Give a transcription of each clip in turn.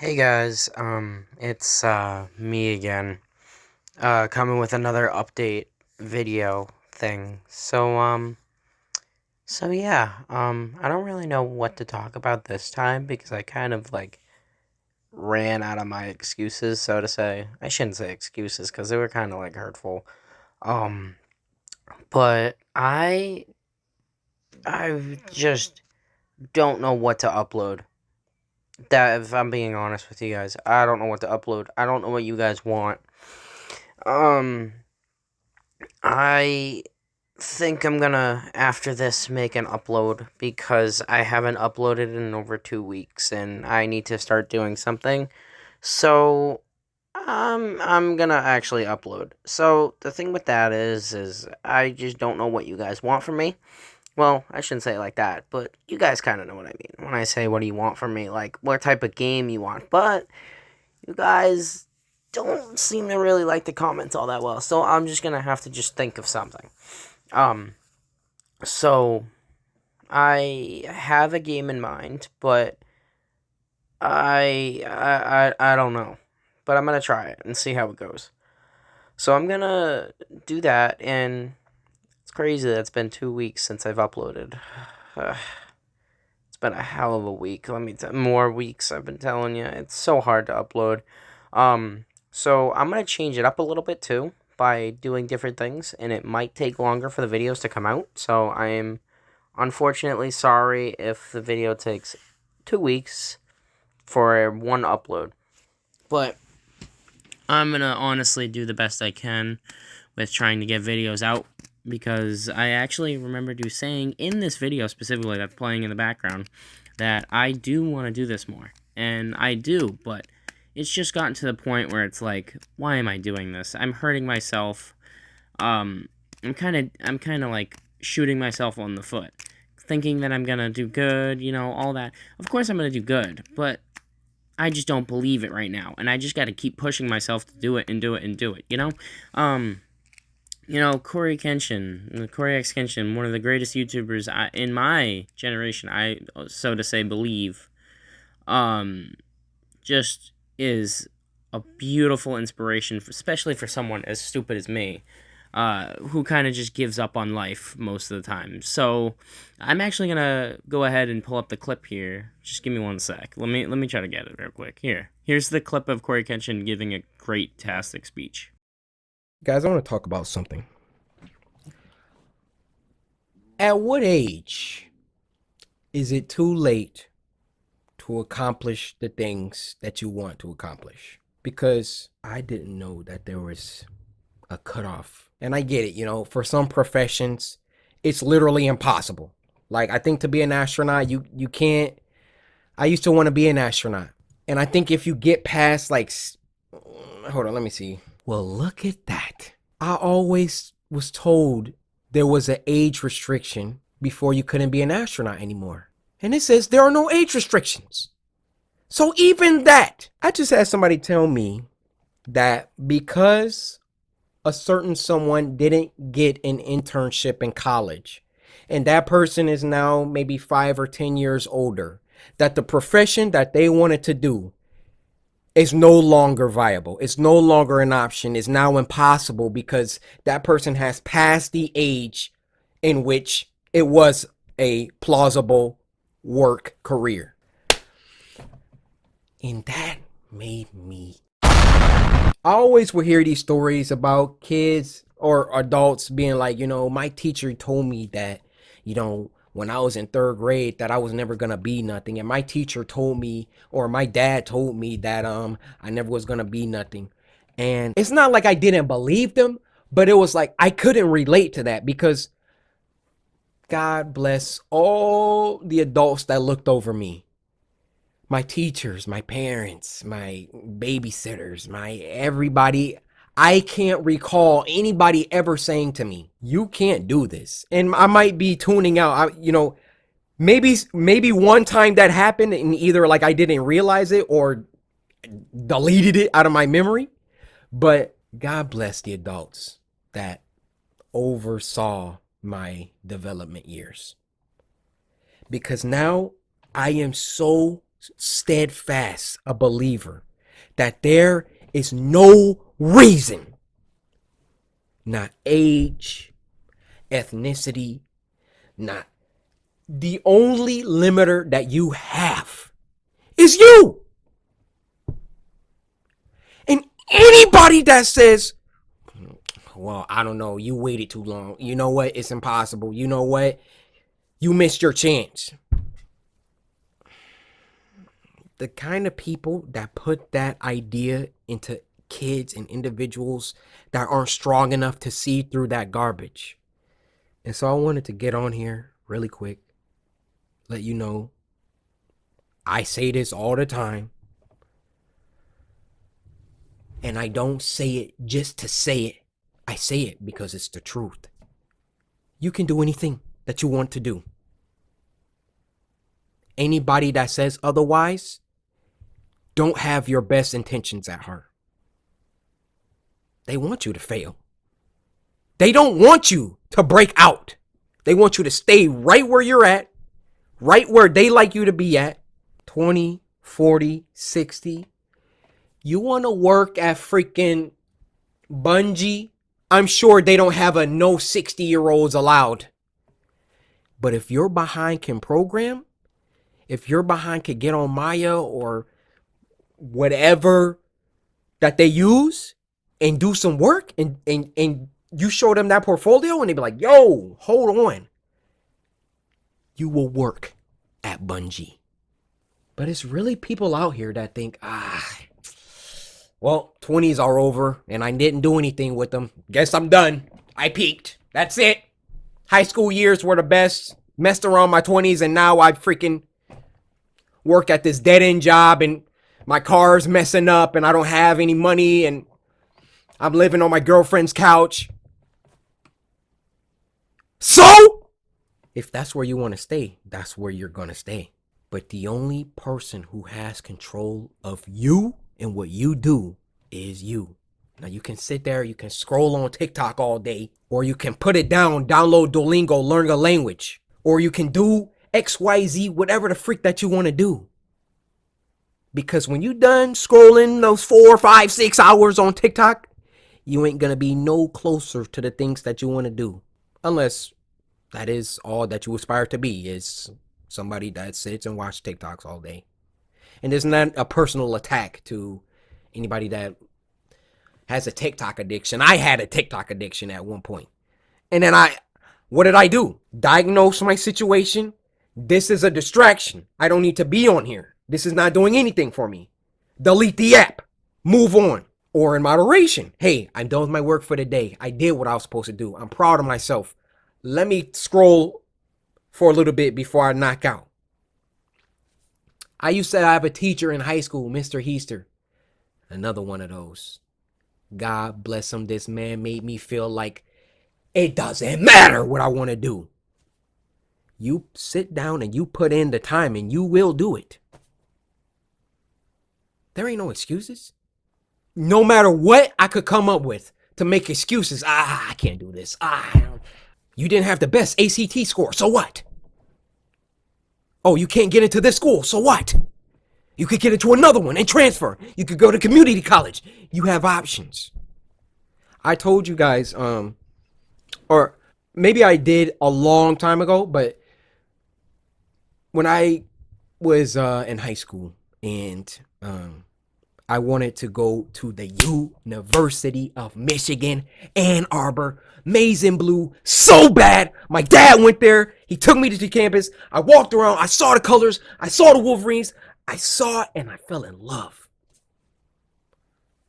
Hey guys, it's me again, coming with another update video thing. So yeah, I don't really know what to talk about this time because I kind of like ran out of my excuses, so to say. I shouldn't say excuses because they were kind of like hurtful. Um, but I just don't know what to upload. That if I'm being honest with you guys, I don't know what to upload. I don't know what you guys want. Um, I think I'm gonna, after this, make an upload because I haven't uploaded in over 2 weeks and I need to start doing something. So, I'm gonna actually upload. So, the thing with that is I just don't know what you guys want from me. Well, I shouldn't say it like that, but you guys kind of know what I mean when I say what do you want from me, like what type of game you want. But you guys don't seem to really like the comments all that well, so I'm just gonna have to just think of something. Um, so I have a game in mind, but I don't know. But I'm gonna try it and see how it goes. So I'm gonna do that, and it's crazy that it's been 2 weeks since I've uploaded. It's been a hell of a week. Let me tell more weeks. I've been telling you, it's so hard to upload. So I'm gonna change it up a little bit too by doing different things, and it might take longer for the videos to come out. So I am unfortunately sorry if the video takes 2 weeks for one upload, but I'm gonna honestly do the best I can with trying to get videos out because I actually remember you saying in this video specifically that's playing in the background that I do want to do this more, and I do, but it's just gotten to the point where it's like, why am I doing this? I'm hurting myself. I'm kind of like shooting myself on the foot, thinking that I'm gonna do good, all that. Of course I'm gonna do good, but I just don't believe it right now, and I just got to keep pushing myself to do it and do it and do it. COREYXKENCHIN, one of the greatest YouTubers in my generation, I so to say believe, just is a beautiful inspiration, especially for someone as stupid as me, who kind of just gives up on life most of the time. So I'm actually gonna go ahead and pull up the clip here. Just give me one sec. Let me try to get it real quick. Here's the clip of COREYXKENCHIN giving a great-tastic speech. Guys, I want to talk about something. At what age is it too late to accomplish the things that you want to accomplish? Because I didn't know that there was a cutoff. And I get it, for some professions, it's literally impossible. Like, I think to be an astronaut, you can't. I used to want to be an astronaut. And I think if you get past, like, hold on, let me see. Well, look at that. I always was told there was an age restriction before you couldn't be an astronaut anymore. And it says there are no age restrictions. So even that, I just had somebody tell me that because a certain someone didn't get an internship in college, and that person is now maybe 5 or 10 years older, that the profession that they wanted to do is no longer viable. It's no longer an option. It's now impossible because that person has passed the age in which it was a plausible work career. And that made me. I always would hear these stories about kids or adults being like, my teacher told me that, when I was in third grade that I was never gonna be nothing. And my teacher told me, or my dad told me that I never was gonna be nothing. And it's not like I didn't believe them, but it was like I couldn't relate to that because God bless all the adults that looked over me. My teachers, my parents, my babysitters, my everybody. I can't recall anybody ever saying to me, "You can't do this." And I might be tuning out. Maybe one time that happened and either like I didn't realize it or deleted it out of my memory. But God bless the adults that oversaw my development years. Because now I am so steadfast a believer that there is no reason, not age, ethnicity, not the only limiter that you have is you. And anybody that says, well, I don't know, you waited too long. You know what? It's impossible. You know what? You missed your chance. The kind of people that put that idea into kids and individuals that aren't strong enough to see through that garbage. And so I wanted to get on here really quick, let you know, I say this all the time, and I don't say it just to say it. I say it because it's the truth. You can do anything that you want to do. Anybody that says otherwise don't have your best intentions at heart. They want you to fail. They don't want you to break out. They want you to stay right where you're at, right where they like you to be at, 20, 40, 60. You want to work at freaking Bungie? I'm sure they don't have a no 60-year-olds allowed. But if your behind can program, if your behind can get on Maya or whatever that they use and do some work and you show them that portfolio and they be like, yo, hold on. You will work at Bungie. But it's really people out here that think, well, 20s are over and I didn't do anything with them. Guess I'm done. I peaked. That's it. High school years were the best. Messed around my 20s and now I freaking work at this dead-end job and my car's messing up and I don't have any money and I'm living on my girlfriend's couch. So, if that's where you want to stay, that's where you're going to stay. But the only person who has control of you and what you do is you. Now you can sit there, you can scroll on TikTok all day, or you can put it down, download Duolingo, learn a language, or you can do XYZ, whatever the freak that you want to do. Because when you done scrolling those 4, 5, 6 hours on TikTok, you ain't gonna be no closer to the things that you want to do. Unless that is all that you aspire to be, is somebody that sits and watches TikToks all day. And it's not a personal attack to anybody that has a TikTok addiction. I had a TikTok addiction at one point. And then what did I do? Diagnose my situation. This is a distraction. I don't need to be on here. This is not doing anything for me. Delete the app. Move on. Or in moderation. Hey, I'm done with my work for the day. I did what I was supposed to do. I'm proud of myself. Let me scroll for a little bit before I knock out. I used to have a teacher in high school, Mr. Heaster. Another one of those. God bless him. This man made me feel like it doesn't matter what I want to do. You sit down and you put in the time and you will do it. There ain't no excuses. No matter what I could come up with to make excuses. I can't do this. You didn't have the best ACT score. So what? Oh, you can't get into this school. So what? You could get into another one and transfer. You could go to community college. You have options. I told you guys, or maybe I did a long time ago, but when I was in high school and I wanted to go to the University of Michigan, Ann Arbor, maize and blue, so bad. My dad went there. He took me to the campus. I walked around. I saw the colors. I saw the Wolverines. I saw it and I fell in love.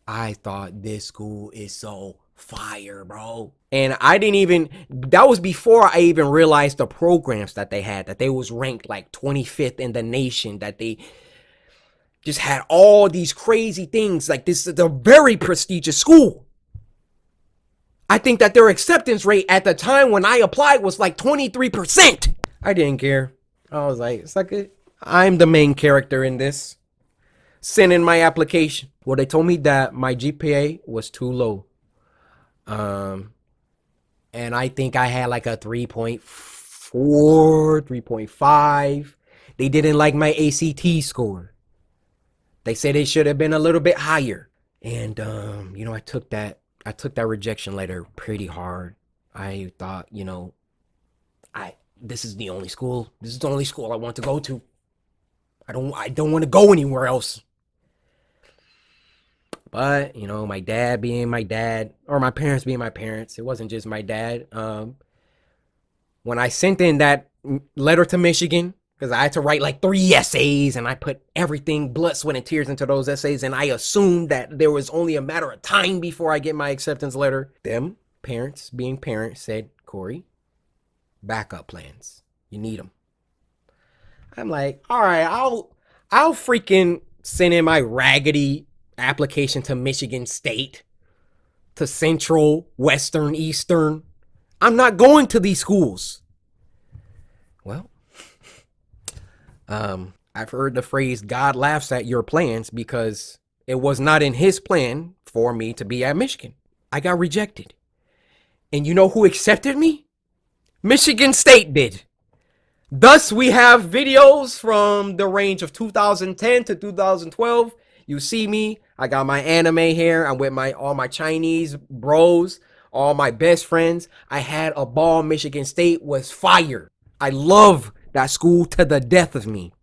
I thought this school is so fire, bro. And I didn't even, that was before I even realized the programs that they had, that they was ranked like 25th in the nation, that they just had all these crazy things. Like, this is a very prestigious school. I think that their acceptance rate at the time when I applied was like 23%. I didn't care. I was like, I'm the main character in this. Send in my application. Well, they told me that my GPA was too low. And I think I had like a 3.4, 3.5. They didn't like my ACT score. They said it should have been a little bit higher. And I took that rejection letter pretty hard. I thought, I this is the only school. This is the only school I want to go to. I don't want to go anywhere else. But, my dad being my dad, or my parents being my parents, it wasn't just my dad. When I sent in that letter to Michigan, because I had to write like 3 essays, and I put everything, blood, sweat, and tears into those essays, and I assumed that there was only a matter of time before I get my acceptance letter. Them parents, being parents, said, Corey, backup plans. You need them. I'm like, all right, I'll freaking send in my raggedy application to Michigan State, to Central, Western, Eastern. I'm not going to these schools. Well, I've heard the phrase God laughs at your plans, because it was not in his plan for me to be at Michigan. I got rejected. And you know who accepted me? Michigan State did. Thus, we have videos from the range of 2010 to 2012. You see me, I got my anime hair. I'm with all my Chinese bros, all my best friends. I had a ball. Michigan State was fire. I love that school to the death of me.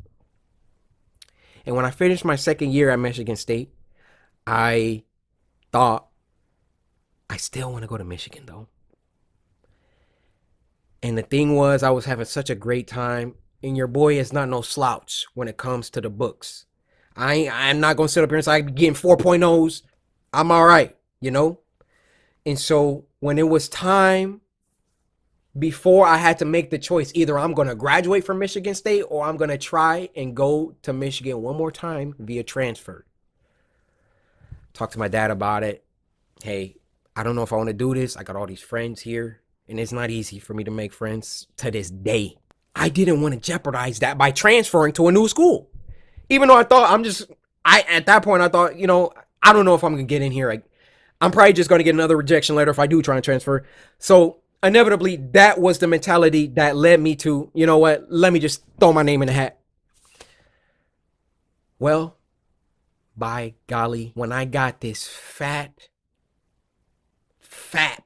And when I finished my second year at Michigan State, I thought, I still want to go to Michigan though. And the thing was, I was having such a great time. And your boy is not no slouch when it comes to the books. I'm not going to sit up here and say I'm getting 4.0s. I'm all right, And so when it was time, before I had to make the choice, either I'm going to graduate from Michigan State or I'm going to try and go to Michigan one more time via transfer. Talk to my dad about it. Hey, I don't know if I want to do this. I got all these friends here, and it's not easy for me to make friends to this day. I didn't want to jeopardize that by transferring to a new school. Even though I thought at that point, I thought, I don't know if I'm going to get in here. I'm probably just going to get another rejection letter if I do try and transfer. So inevitably, that was the mentality that led me to, you know what, let me just throw my name in the hat. Well, by golly, when I got this fat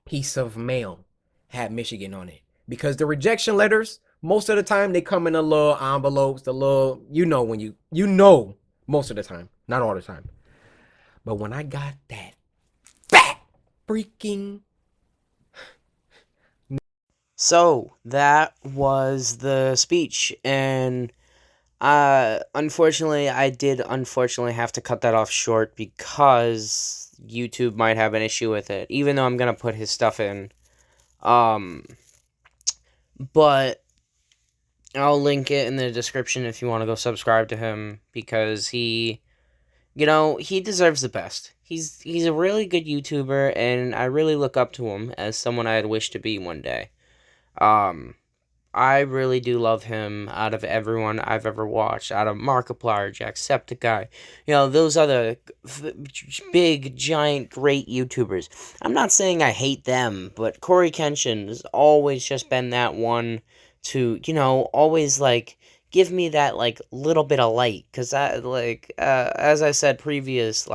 piece of mail, had Michigan on it. Because the rejection letters, most of the time, they come in the little envelopes, the little, most of the time, not all the time. But when I got that fat freaking... So that was the speech, and unfortunately, I did have to cut that off short because YouTube might have an issue with it, even though I'm gonna put his stuff in. But I'll link it in the description if you want to go subscribe to him, because he deserves the best. He's a really good YouTuber, and I really look up to him as someone I'd wish to be one day. I really do love him out of everyone I've ever watched, out of Markiplier, Jacksepticeye, those other big, giant, great YouTubers. I'm not saying I hate them, but COREYXKENCHIN has always just been that one to, always, give me that, little bit of light, because as I said previous,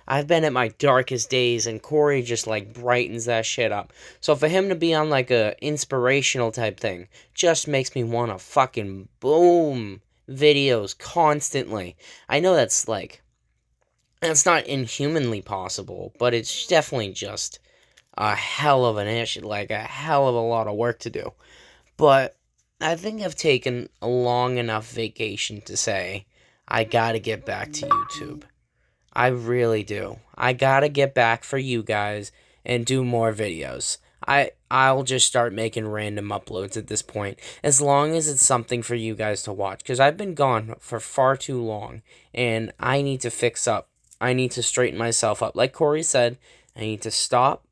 I've been at my darkest days, and Corey just, brightens that shit up. So for him to be on, a inspirational type thing, just makes me want to fucking boom videos constantly. I know that's not inhumanly possible, but it's definitely just a hell of an issue, a hell of a lot of work to do. But I think I've taken a long enough vacation to say I gotta get back to YouTube. I really do. I gotta get back for you guys and do more videos. I'll just start making random uploads at this point, as long as it's something for you guys to watch, because I've been gone for far too long, and I need to fix up. I need to straighten myself up. Like Corey said, I need to stop,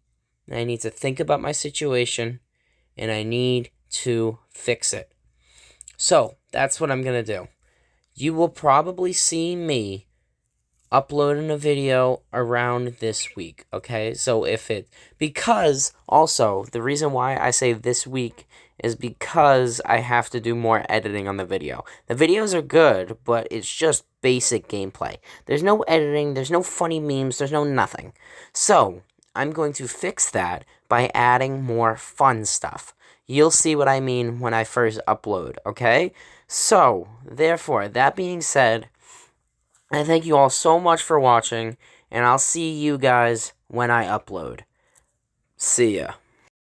I need to think about my situation, and I need to fix it. So, that's what I'm going to do. You will probably see me uploading a video around this week, okay? So because, also, the reason why I say this week is because I have to do more editing on the video. The videos are good, but it's just basic gameplay. There's no editing, there's no funny memes, there's no nothing. So, I'm going to fix that by adding more fun stuff. You'll see what I mean when I first upload, okay? So, therefore, that being said, I thank you all so much for watching, and I'll see you guys when I upload. See ya.